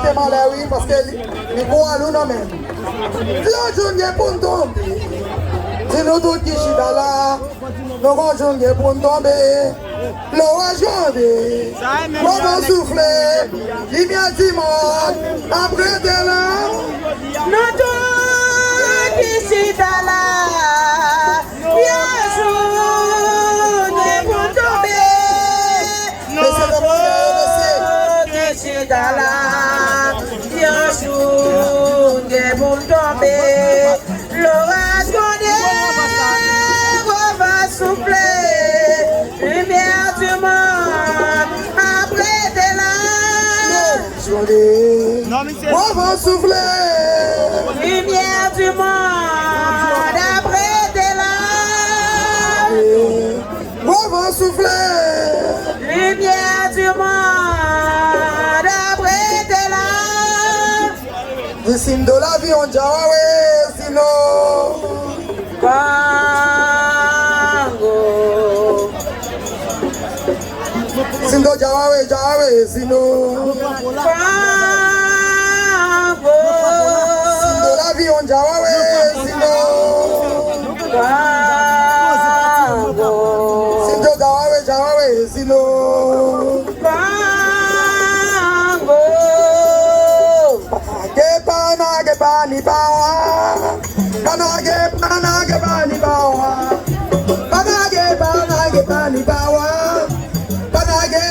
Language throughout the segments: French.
mettez mal oui, parce que les gros nous non même. L'autre pour tomber. Si nous tous qui sont là, nous allons pour tomber. L'eau a joué. On va souffler. Lumière du monde. Après de là. Nous tous qui sont là. L'orage va souffler, lumière du monde, après de là. On va souffler, lumière du monde, après de là. On va souffler, lumière du monde, après de là. Les signes de la vie on dirait sinon. Congo. Sindo Jawawe, sinon. Congo. Sindo la vie on Jawawe, sinon. Congo. Sindo Jawawe, sinon. Congo. Pani bawa, panage pani bawa, panage pani bawa, panage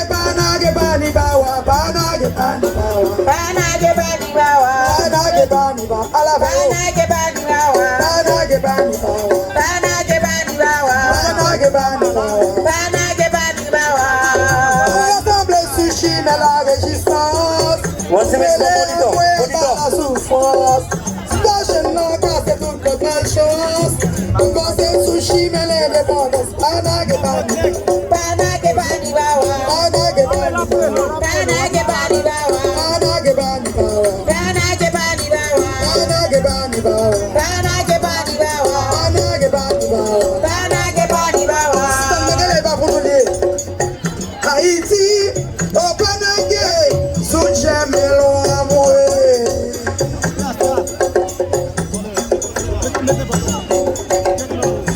pani bawa, panage pani bawa, Panage bani bawa, panage pani bawa, alaba, panage bani bawa, panage pani bawa, panage bani bawa, panage pani bawa, panage bani bawa. L'Assemblée sushi mais la résistance, c'est la souffrance. Sushi mais l'indépendance. Panage bani bawa, Panage bani bawa, panage bani bawa, panage bani bawa, panage bani bawa, panage bani bawa, panage bani bawa, panage bani bawa, panage bani bawa. panage bani bawa. Sangale ba kunule. Haïti, au panage, sous jamais loin moi.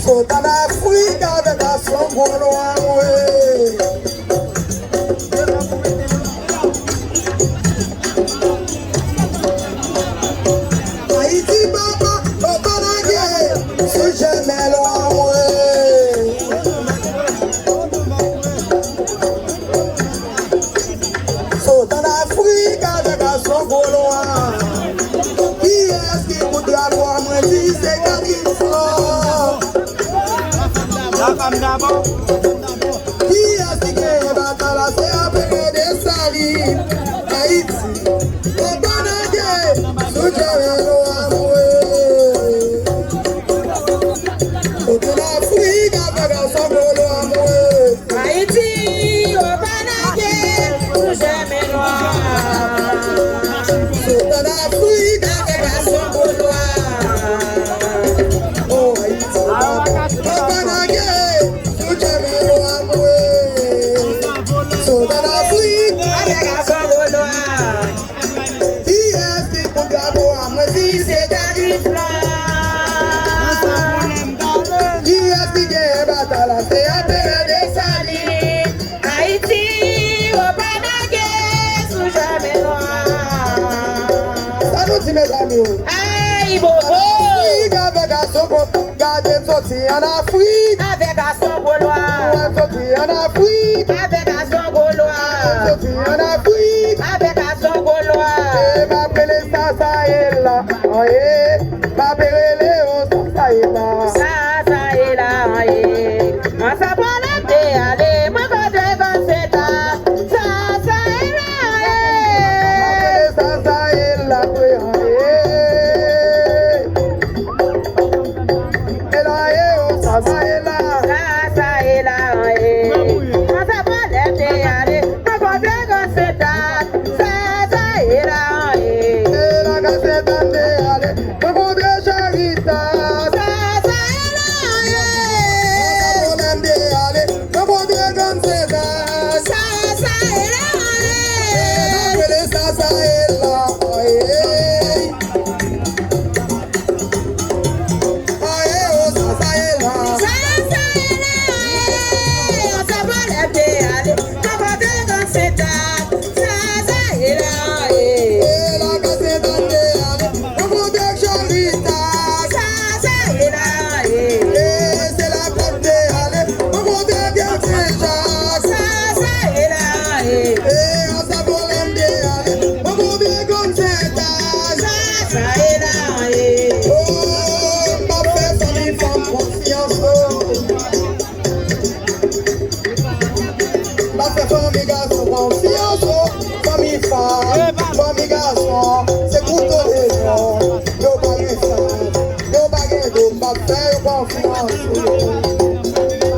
Faut en Afrique avec la sombre loin moi. Haïti papa, au panage, sous jamais loin moi. Faut en Afrique avec la sombre loin. Qui est-ce qui voudra voir moi si c'est Catherine Flore? Qui est-ce qui crée Batala, c'est après des salines. Haïti, au Panage, sous Jéréno Amoué. Toute l'Afrique avec un sangolo Amoué. Haïti, au Panage, sous jamais noir. Toute l'Afrique Avec un son gaulois. oh Haïti, au Panage, sous Jéréno Amoué. Toute l'Afrique, Avec un son gaulois. qui est-ce qui voudra voir moi si c'est Catherine Flore. Qui est-ce qui crée Batala, c'est après des salines. Haïti, au Panage, sous jamais noir. Ça nous dit mes amis. Aïe, bobo. Afrique avec un soco, gardez sorti en Afrique. Avec un son gaulois. Sorti en Afrique, Avec un son gaulois. sorti en Afrique. Avec un son gaulois. Et m'appelle ça, ça est là. Oh, yeah. M'appelle Léo, ça est là. Ça est là, moi ça prend la paix, allez, moi quand je comme c'est ça est là, M'appelle ça est là. Oui, oh, yeah. Et là, oh, ça est là. ça est là, moi ça prend la bien comme c'est ça est là, oh, ma fête, famille, femme, confiance. Ma fête, famille, garçon, confiance. Famille, femme, famille, garçon, c'est pour tous les gens. Yo, baguette, yo, baguette, yo, ma fête, confiance.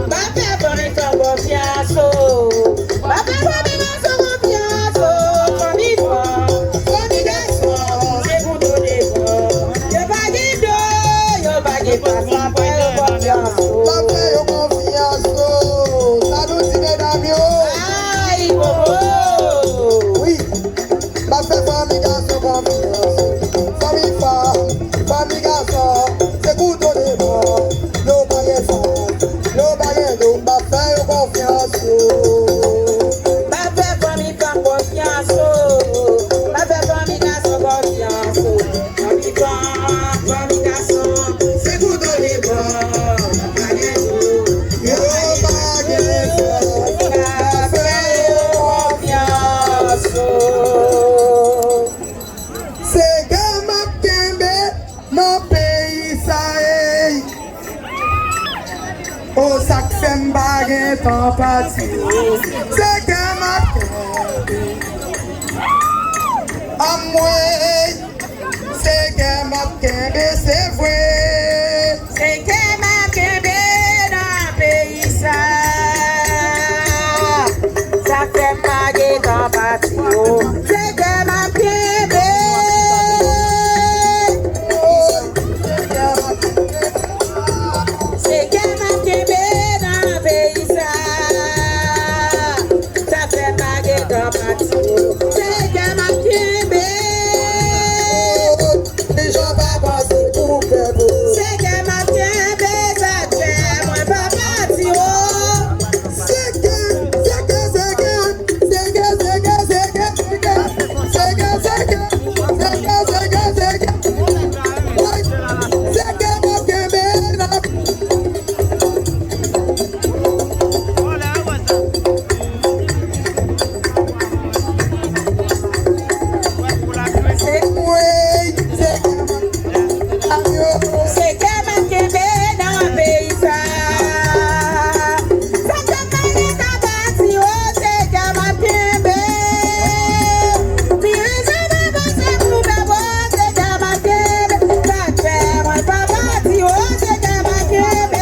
Ma fête, famille, femme, confiance. Ma fête, famille, garçon, confiance. Famille, femme, famille, garçon, c'est pour tous les gens. Yo, baguette, passe la paix, yo, confiance. Ma fête, yo, confiance. Ça nous dit, mesdames, yo. Aïe, bobo. Oui, ma fête, famille, garçon, confiance. Famille, femme, famille, garçon, c'est pour tous les gens. Yo, baguette, yo, ma fête, yo, confiance. Ma fête, famille, femme, confiance. Ma fête, famille, garçon, confiance. Famille, femme, famille, garçon, c'est pour tous les bons. Yo, baguette, Ma fête, confiance. c'est que ma kembe, mon pays, ça est. Oh, ça fait m'baguette en partie. C'est que ma kembe, à moi, c'est que ma kembe, c'est vrai. C'est que ma kembe dans le pays ça. Ça fait ma guette en partie. C'est que ma kembe. C'est que ma kembe dans le pays ça. Ça fait ma guette en partie. C'est que ma kembe. Les gens vont passer pour faire beau. C'est que ma kembe ça fait moi pas partir. C'est que, c'est que, c'est que, c'est que, c'est que, c'est que, c'est que, c'est que, c'est que, c'est que, c'est que, c'est que. Ouais, c'est que mon Kembe, là. C'est Oui, c'est que mon Aïe, C'est que ma kembe dans le pays ça. Ça fait ma guette en partie. C'est que ma kembe. Puis je vais passer pour d'abord. C'est que ma kembe. Ça fait moi pas partie. C'est que ma kembe.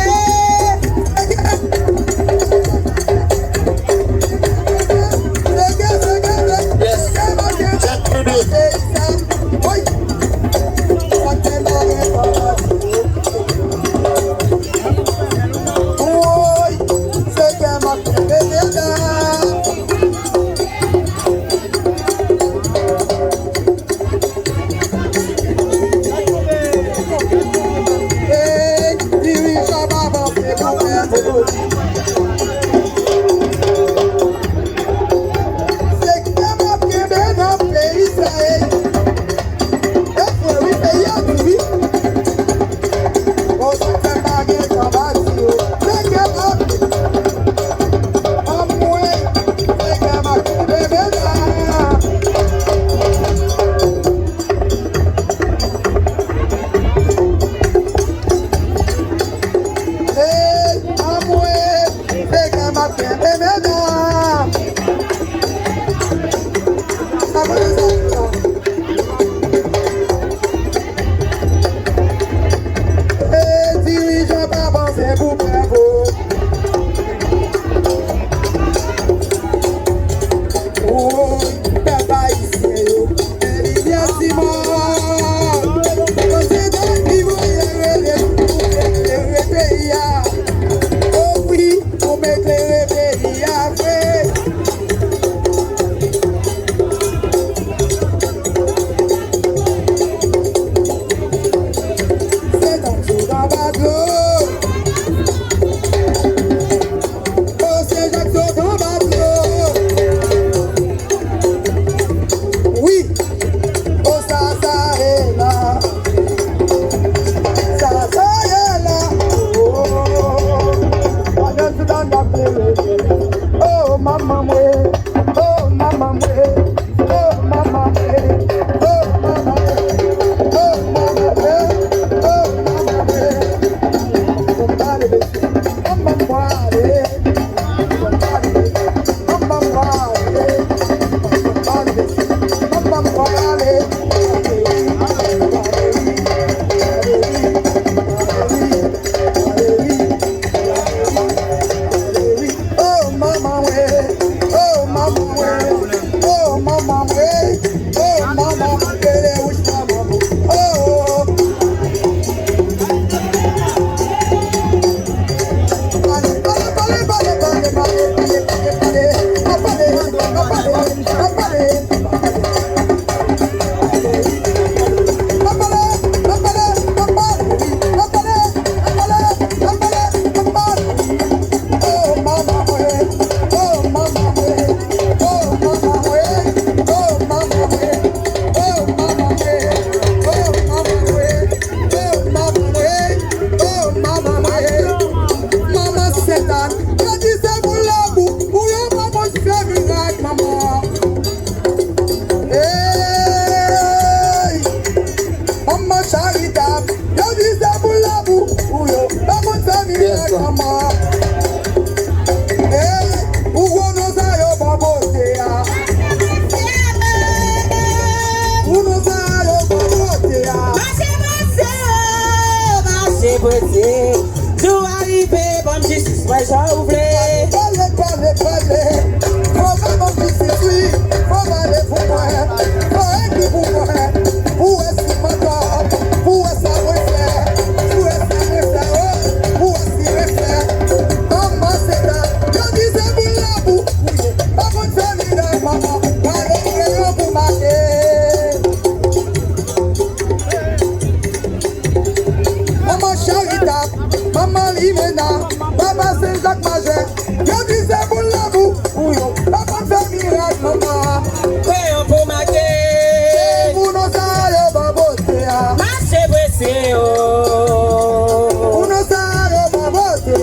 pressé. Tout arrivé, bonne justice, moi j'en voulais. Parlez. Comment mon fils est lui? Comment allez-vous moi? Comment écrivez-vous moi? Où est-ce qu'il m'entend? Où est-ce qu'il me fait? Où est-ce qu'il me fait? Où est-ce qu'il me fait? Maman c'est là, je disais vous la boue. Pas bonne famille de maman, allez vous marquer. Maman charitable, maman limena, papa c'est Jacques Majeur. Je disais vous la boue, pas bonne famille de maman. Créons pour marquer. Vous n'en savez pas beauté. Marchez pressé, oh. Vous n'en savez pas beauté.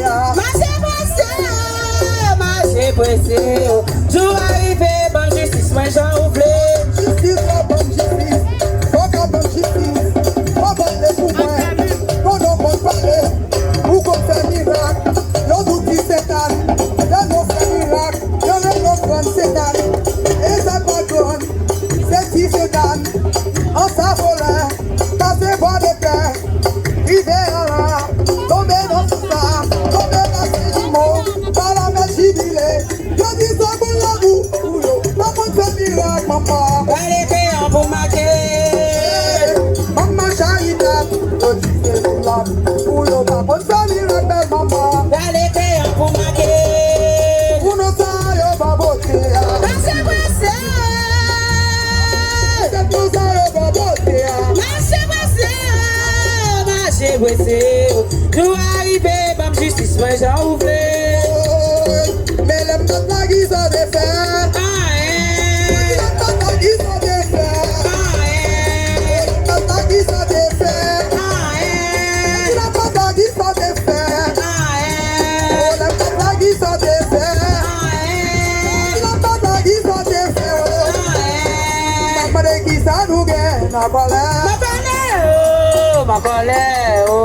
Marchez pressé, oh. Tout arrivé, bonne justice, moi j'en voulais. Justice, bonne justice. Faut qu'on bonne justice. Faut qu'on les pouvoirs. Qu'on ne peut parler. Ou qu'on fait miracle. L'on nous dit Satan. L'on nous fait miracle. L'on nous prend Satan. Et ça pardonne. C'est qui Satan. En sa voleur. Passez par des pères. Rivière. Tombez dans tout ça. Tombez dans ces jumeaux. Par la main jubilée. Je dis ça pour la boue. Maman fait miracle, maman. Allez, créons pour marquer. Maman charitable, je dis c'est pour la pour le maman fait miracle, maman. Allez, créons pour marquer. Vous ne savez pas beauté. Marchez pressé. C'est pour ça que pas beauté. Marchez pressé. Marchez pressé. Tout arrivé, bonne justice, moi j'en voulais. Mais les matas qui sont des fers. Les matas qui sont des fers. Les matas qui sont des fers. Les matas qui sont des fers. Les matas qui sont des fers. Les matas qui sont des fers. Maman qui ça nous gagne, ma colère. Ma colère, oh.